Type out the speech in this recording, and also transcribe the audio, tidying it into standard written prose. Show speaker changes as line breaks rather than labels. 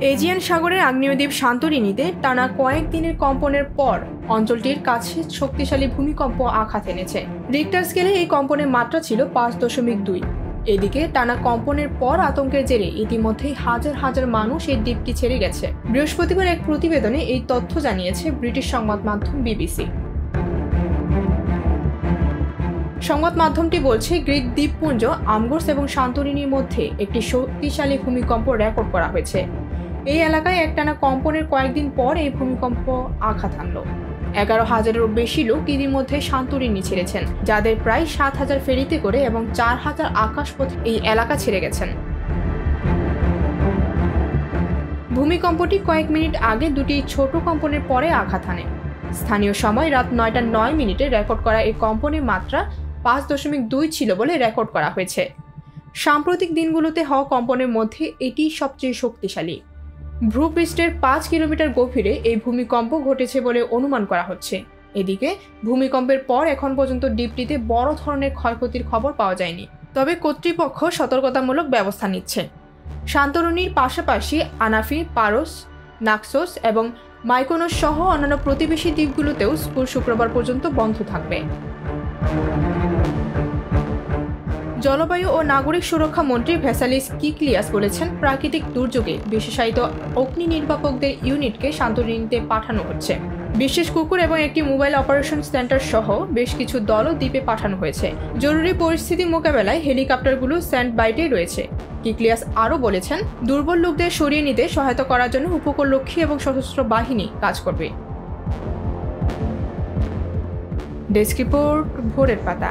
Aegean সাগরের আগ্নেয় দ্বীপ সান্তোরিনিতে টানা কয়েক দিনের কম্পনের পর অঞ্চলটির কাছে শক্তিশালী ভূমিকম্প আঘাত এনেছে। রিক্টার স্কেলে এই কম্পনের মাত্রা ছিল 5.2। এদিকে টানা কম্পনের পর আতঙ্কের জেরে ইতিমধ্যেই হাজার হাজার মানুষ এই দ্বীপটি ছেড়ে গেছে। বৃহস্পতিবার এক প্রতিবেদনে এই তথ্য জানিয়েছে ব্রিটিশ সংবাদ মাধ্যম বিবিসি। সংবাদ মাধ্যমটি বলছে, গ্রিক দ্বীপপুঞ্জ আমগোর্স এবং সান্তোরিনির মধ্যে একটি শক্তিশালী ভূমিকম্প রেকর্ড করা হয়েছে। এই এলাকায় একটানা কম্পনের কয়েকদিন পর এই ভূমিকম্প আঘাত হানল। 11,000-এরও বেশি লোক ইতিমধ্যে সান্তোরিনি ছেড়েছেন, যাদের প্রায় 7,000 ফেরিতে করে এবং 4,000 আকাশপথে এই এলাকা ছেড়ে গেছেন। ভূমিকম্পটি কয়েক মিনিট আগে দুটি ছোট কম্পনের পরে আঘাত হানে। স্থানীয় সময় রাত 9:09 রেকর্ড করা এই কম্পনের মাত্রা 5.2 ছিল বলে রেকর্ড করা হয়েছে। সাম্প্রতিক দিনগুলোতে হওয়া কম্পনের মধ্যে এটি সবচেয়ে শক্তিশালী। ভূপৃষ্ঠের 5 কিলোমিটার গভীরে এই ভূমিকম্প ঘটেছে বলে অনুমান করা হচ্ছে। এদিকে ভূমিকম্পের পর এখন পর্যন্ত দ্বীপটিতে বড় ধরনের ক্ষয়ক্ষতির খবর পাওয়া যায়নি, তবে কর্তৃপক্ষ সতর্কতামূলক ব্যবস্থা নিচ্ছে। সান্তোরিনির পাশাপাশি আনাফি, পারোস, নাক্সোস এবং মাইকোনোস সহ অন্যান্য প্রতিবেশী দ্বীপগুলোতেও স্কুল শুক্রবার পর্যন্ত বন্ধ থাকবে। জলবায়ু ও নাগরিক সুরক্ষা মন্ত্রী ভ্যাসালিস কিকলিয়াস বলেছেন, প্রাকৃতিক দুর্যোগে বিশেষায়িত অগ্নি নির্বাপকদের ইউনিটকে সান্তোরিনিতে পাঠানো হচ্ছে। বিশেষ কুকুর এবং একটি মোবাইল অপারেশন সেন্টার সহ বেশ কিছু দলও দ্বীপে পাঠানো হয়েছে। জরুরি পরিস্থিতি মোকাবেলায় হেলিকপ্টারগুলো স্ট্যান্ড বাইতে রয়েছে। কিকলিয়াস আরও বলেছেন, দুর্বল লোকদের সরিয়ে নিতে সহায়তা করার জন্য উপকূলরক্ষী এবং সশস্ত্র বাহিনী কাজ করবে। ডেস্ক রিপোর্ট, ভোরের পাতা।